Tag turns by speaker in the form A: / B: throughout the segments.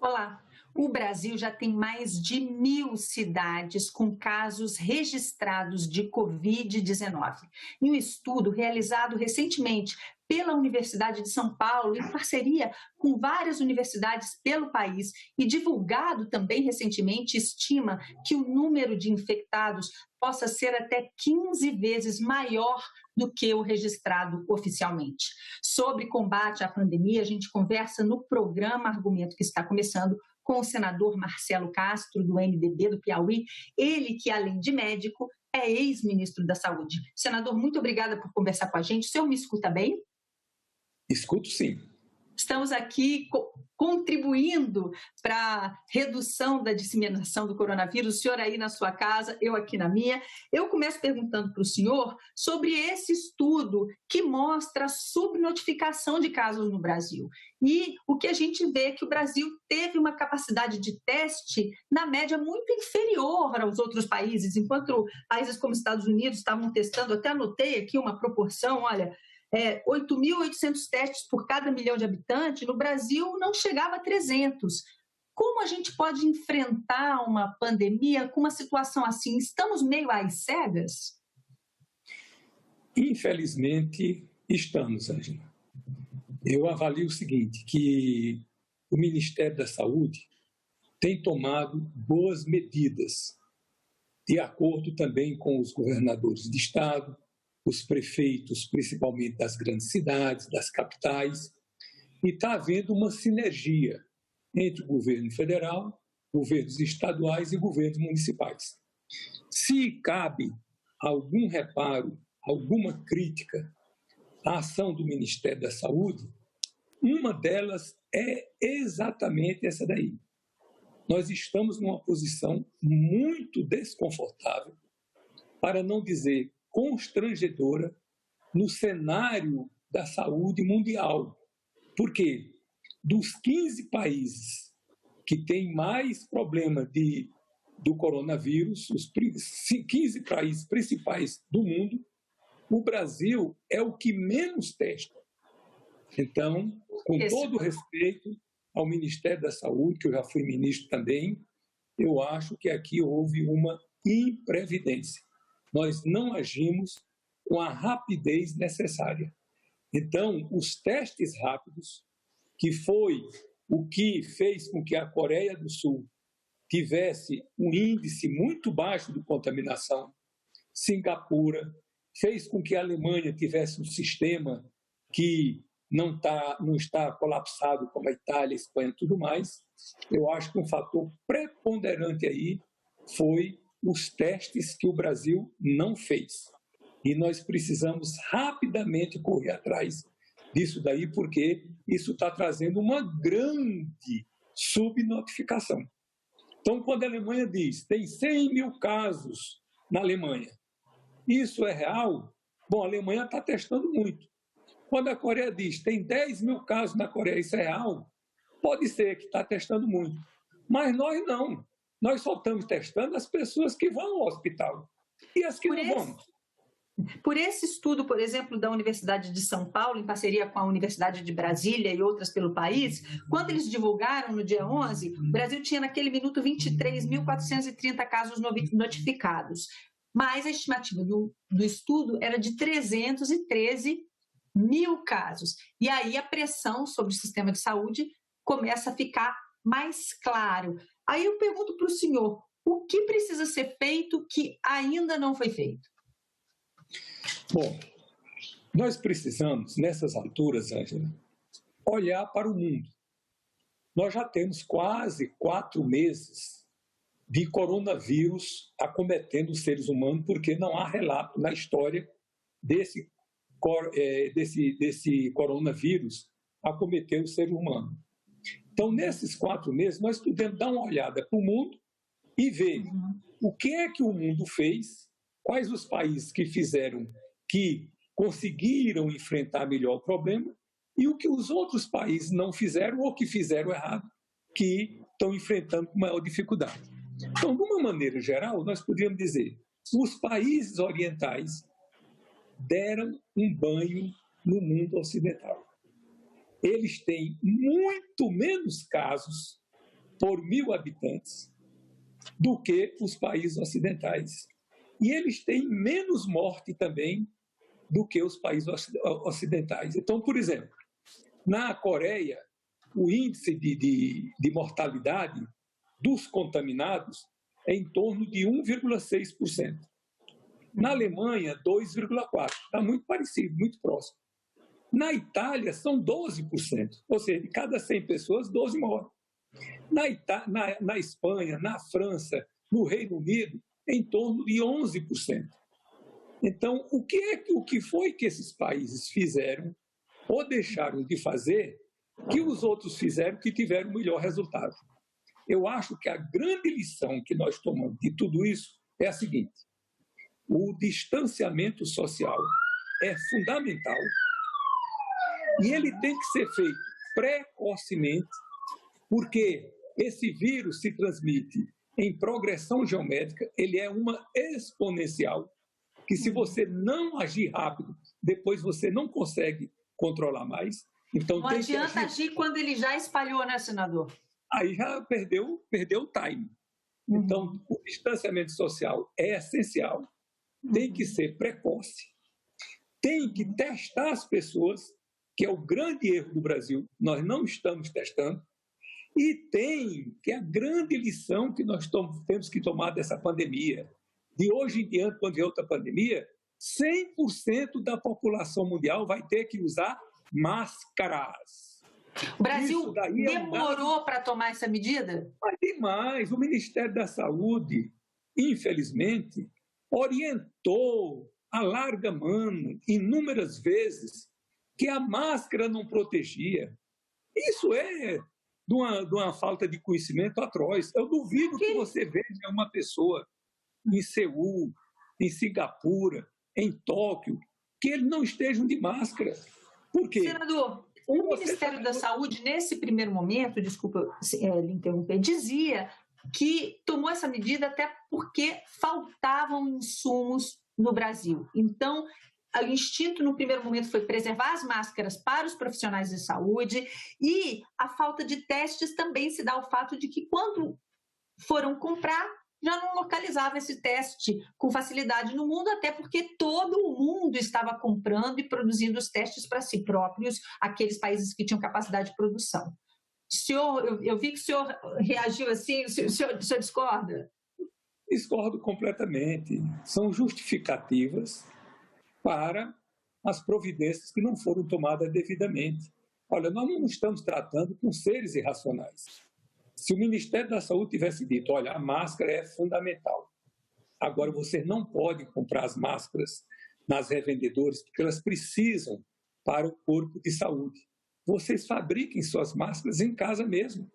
A: Olá! O Brasil já tem mais de 1.000 cidades com casos registrados de Covid-19. Em um estudo realizado recentemente pela Universidade de São Paulo, em parceria com várias universidades pelo país, e divulgado também recentemente, estima que o número de infectados possa ser até 15 vezes maior do que o registrado oficialmente. Sobre combate à pandemia, a gente conversa no programa Argumento, que está começando, com o senador Marcelo Castro, do MDB do Piauí, ele que, além de médico, é ex-ministro da Saúde. Senador, muito obrigada por conversar com a gente. O senhor me escuta bem?
B: Escuto sim.
A: Estamos aqui contribuindo para a redução da disseminação do coronavírus, o senhor aí na sua casa, eu aqui na minha. Eu começo perguntando para o senhor sobre esse estudo que mostra a subnotificação de casos no Brasil. E o que a gente vê é que o Brasil teve uma capacidade de teste, na média, muito inferior aos outros países, enquanto países como Estados Unidos estavam testando, até anotei aqui uma proporção, olha, 8.800 testes por cada milhão de habitantes, no Brasil não chegava a 300. Como a gente pode enfrentar uma pandemia com uma situação assim? Estamos meio às cegas?
B: Infelizmente, estamos, Angela. Eu avalio o seguinte, que o Ministério da Saúde tem tomado boas medidas, de acordo também com os governadores de estado, os prefeitos, principalmente das grandes cidades, das capitais, e está havendo uma sinergia entre o governo federal, governos estaduais e governos municipais. Se cabe algum reparo, alguma crítica à ação do Ministério da Saúde, uma delas é exatamente essa daí. Nós estamos numa posição muito desconfortável, para não dizer constrangedora, no cenário da saúde mundial. Porque dos 15 países que têm mais problema do coronavírus, os 15 países principais do mundo, o Brasil é o que menos testa. Então, com todo o respeito ao Ministério da Saúde, que eu já fui ministro também, eu acho que aqui houve uma imprevidência. Nós não agimos com a rapidez necessária. Então, os testes rápidos, que foi o que fez com que a Coreia do Sul tivesse um índice muito baixo de contaminação, Singapura, fez com que a Alemanha tivesse um sistema que não está colapsado como a Itália, a Espanha e tudo mais. Eu acho que um fator preponderante aí foi os testes que o Brasil não fez. E nós precisamos rapidamente correr atrás disso daí, porque isso está trazendo uma grande subnotificação. Então, quando a Alemanha diz tem 100 mil casos na Alemanha, isso é real? Bom, a Alemanha está testando muito. Quando a Coreia diz tem 10 mil casos na Coreia, isso é real? Pode ser que está testando muito, mas nós não. Nós só estamos testando as pessoas que vão ao hospital e as que não vão.
A: Por esse estudo, por exemplo, da Universidade de São Paulo, em parceria com a Universidade de Brasília e outras pelo país, quando eles divulgaram no dia 11, o Brasil tinha naquele minuto 23.430 casos notificados. Mas a estimativa do estudo era de 313 mil casos. E aí a pressão sobre o sistema de saúde começa a ficar mais claro. Aí eu pergunto para o senhor, o que precisa ser feito que ainda não foi feito?
B: Bom, nós precisamos, nessas alturas, Ângela, olhar para o mundo. Nós já temos quase 4 meses de coronavírus acometendo os seres humanos, porque não há relato na história desse coronavírus acometer o ser humano. Então, nesses 4 meses, nós podemos dar uma olhada para o mundo e ver o que é que o mundo fez, quais os países que fizeram, que conseguiram enfrentar melhor o problema, e o que os outros países não fizeram ou que fizeram errado, que estão enfrentando com maior dificuldade. Então, de uma maneira geral, nós poderíamos dizer, os países orientais deram um banho no mundo ocidental. Eles têm muito menos casos por 1.000 habitantes do que os países ocidentais. E eles têm menos morte também do que os países ocidentais. Então, por exemplo, na Coreia, o índice de mortalidade dos contaminados é em torno de 1,6%. Na Alemanha, 2,4%. Está muito parecido, muito próximo. Na Itália, são 12%. Ou seja, de cada 100 pessoas, 12 morrem. Na Espanha, na França, no Reino Unido, em torno de 11%. Então, o que foi que esses países fizeram ou deixaram de fazer que os outros fizeram que tiveram o melhor resultado? Eu acho que a grande lição que nós tomamos de tudo isso é a seguinte: o distanciamento social é fundamental e ele tem que ser feito precocemente, porque esse vírus se transmite em progressão geométrica, ele é uma exponencial, que se você não agir rápido, depois você não consegue controlar mais. Então,
A: não adianta agir quando ele já espalhou, né, senador?
B: Aí já perdeu o time. Então, o distanciamento social é essencial, tem que ser precoce, tem que testar as pessoas, que é o grande erro do Brasil, nós não estamos testando, e que é a grande lição que nós temos que tomar dessa pandemia. De hoje em diante, quando vier outra pandemia, 100% da população mundial vai ter que usar máscaras.
A: O Brasil demorou para tomar essa medida?
B: Mas demais. O Ministério da Saúde, infelizmente, orientou a larga mão, inúmeras vezes, que a máscara não protegia. Isso é de uma falta de conhecimento atroz. Eu duvido que você veja uma pessoa em Seul, em Singapura, em Tóquio, que eles não estejam de máscara. Por quê?
A: Senador, o Ministério da Saúde, nesse primeiro momento, desculpa lhe interromper, dizia que tomou essa medida até porque faltavam insumos no Brasil. Então, o instinto, no primeiro momento, foi preservar as máscaras para os profissionais de saúde, e a falta de testes também se dá ao fato de que, quando foram comprar, já não localizava esse teste com facilidade no mundo, até porque todo o mundo estava comprando e produzindo os testes para si próprios, aqueles países que tinham capacidade de produção. Senhor, eu vi que o senhor reagiu assim, o senhor discorda?
B: Discordo completamente. São justificativas para as providências que não foram tomadas devidamente. Olha, nós não estamos tratando com seres irracionais. Se o Ministério da Saúde tivesse dito, olha, a máscara é fundamental, agora você não pode comprar as máscaras nas revendedoras, porque elas precisam para o corpo de saúde. Vocês fabriquem suas máscaras em casa mesmo.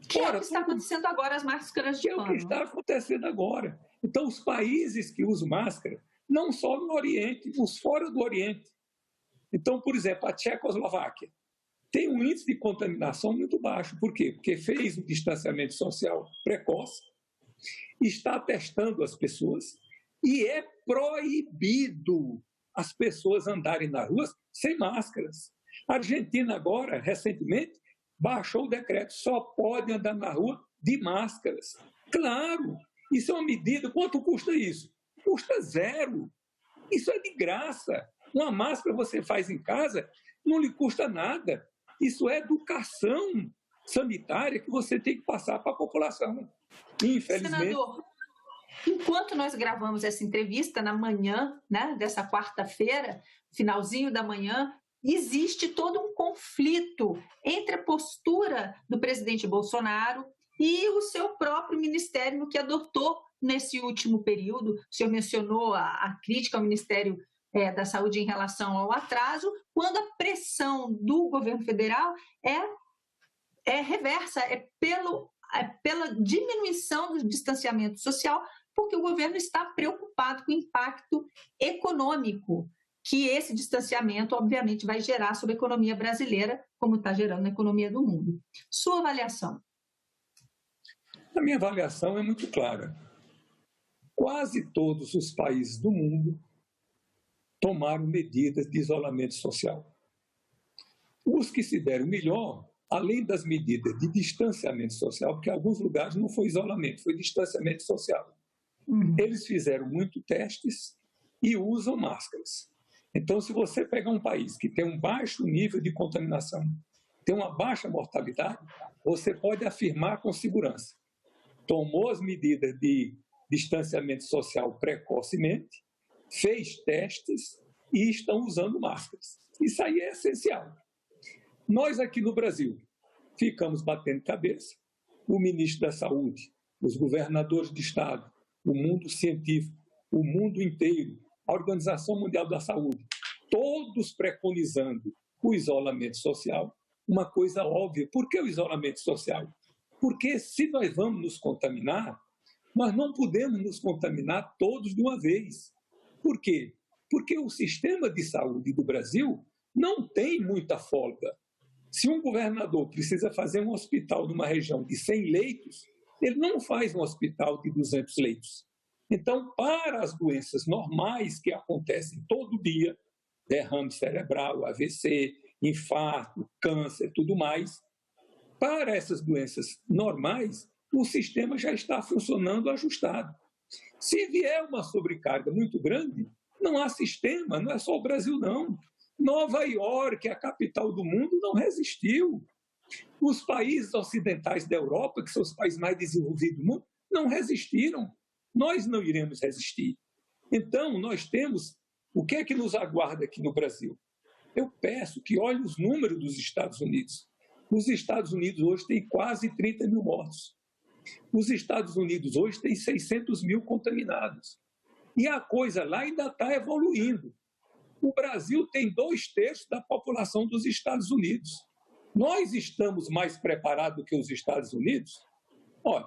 A: Que é o que está acontecendo agora, as máscaras de pano.
B: É o que está acontecendo agora. Então, os países que usam máscara, não só no Oriente, os fora do Oriente. Então, por exemplo, a Tchecoslováquia tem um índice de contaminação muito baixo. Por quê? Porque fez um distanciamento social precoce, está testando as pessoas e é proibido as pessoas andarem nas ruas sem máscaras. A Argentina agora, recentemente, baixou o decreto, só pode andar na rua de máscaras. Claro, isso é uma medida. Quanto custa isso? Custa zero. Isso é de graça. Uma máscara você faz em casa, não lhe custa nada. Isso é educação sanitária que você tem que passar para a população. Infelizmente.
A: Senador, enquanto nós gravamos essa entrevista na manhã, né, dessa quarta-feira, finalzinho da manhã, existe todo um conflito entre a postura do presidente Bolsonaro e o seu próprio ministério no que adotou nesse último período. O senhor mencionou a crítica ao Ministério da Saúde em relação ao atraso, quando a pressão do governo federal é reversa, pela diminuição do distanciamento social, porque o governo está preocupado com o impacto econômico que esse distanciamento, obviamente, vai gerar sobre a economia brasileira, como está gerando na economia do mundo. Sua avaliação?
B: A minha avaliação é muito clara. Quase todos os países do mundo tomaram medidas de isolamento social. Os que se deram melhor além das medidas de distanciamento social, porque em alguns lugares não foi isolamento, foi distanciamento social. Eles fizeram muito testes e usam máscaras. Então, se você pegar um país que tem um baixo nível de contaminação, tem uma baixa mortalidade, você pode afirmar com segurança: tomou as medidas de distanciamento social precocemente, fez testes e estão usando máscaras. Isso aí é essencial. Nós aqui no Brasil ficamos batendo cabeça, o ministro da Saúde, os governadores de Estado, o mundo científico, o mundo inteiro, a Organização Mundial da Saúde, todos preconizando o isolamento social. Uma coisa óbvia: por que o isolamento social? Porque se nós vamos nos contaminar, nós não podemos nos contaminar todos de uma vez. Por quê? Porque o sistema de saúde do Brasil não tem muita folga. Se um governador precisa fazer um hospital numa região de 100 leitos, ele não faz um hospital de 200 leitos. Então, para as doenças normais que acontecem todo dia, derrame cerebral, AVC, infarto, câncer, tudo mais, para essas doenças normais, o sistema já está funcionando ajustado. Se vier uma sobrecarga muito grande, não há sistema, não é só o Brasil, não. Nova Iorque, a capital do mundo, não resistiu. Os países ocidentais da Europa, que são os países mais desenvolvidos do mundo, não resistiram. Nós não iremos resistir. Então, nós temos... O que é que nos aguarda aqui no Brasil? Eu peço que olhe os números dos Estados Unidos. Os Estados Unidos hoje têm quase 30 mil mortos. Os Estados Unidos hoje têm 600 mil contaminados. E a coisa lá ainda está evoluindo. O Brasil tem 2/3 da população dos Estados Unidos. Nós estamos mais preparados que os Estados Unidos? Olha,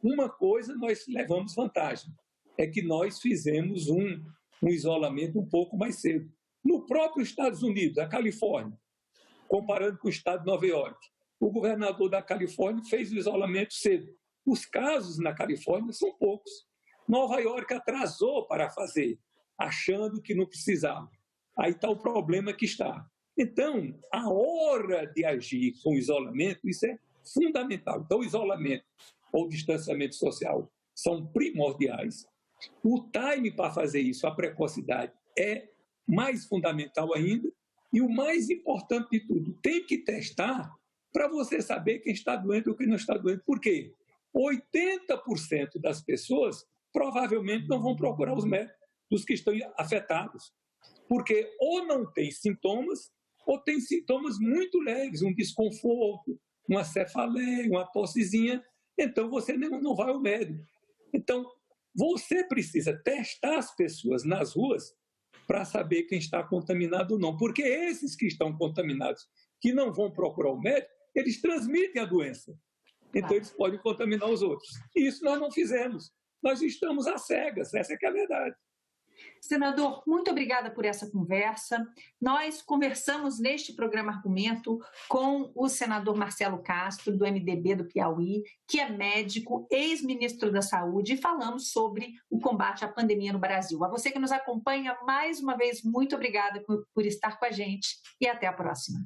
B: uma coisa nós levamos vantagem, é que nós fizemos um isolamento um pouco mais cedo. No próprio Estados Unidos, a Califórnia, comparando com o estado de Nova Iorque, o governador da Califórnia fez o isolamento cedo. Os casos na Califórnia são poucos. Nova Iorque atrasou para fazer, achando que não precisava. Aí está o problema que está. Então, a hora de agir com o isolamento, isso é fundamental. Então, o isolamento ou o distanciamento social são primordiais. O time para fazer isso, a precocidade, é mais fundamental ainda. E o mais importante de tudo, tem que testar para você saber quem está doente ou quem não está doente. Por quê? 80% das pessoas provavelmente não vão procurar os médicos dos que estão afetados. Porque ou não tem sintomas, ou tem sintomas muito leves, um desconforto, uma cefaleia, uma tossezinha, então você não vai ao médico. Então, você precisa testar as pessoas nas ruas para saber quem está contaminado ou não, porque esses que estão contaminados, que não vão procurar o médico, eles transmitem a doença. Então, eles podem contaminar os outros. E isso nós não fizemos. Nós estamos às cegas, essa é que é a verdade.
A: Senador, muito obrigada por essa conversa. Nós conversamos neste programa Argumento com o senador Marcelo Castro, do MDB do Piauí, que é médico, ex-ministro da Saúde, e falamos sobre o combate à pandemia no Brasil. A você que nos acompanha, mais uma vez, muito obrigada por estar com a gente e até a próxima.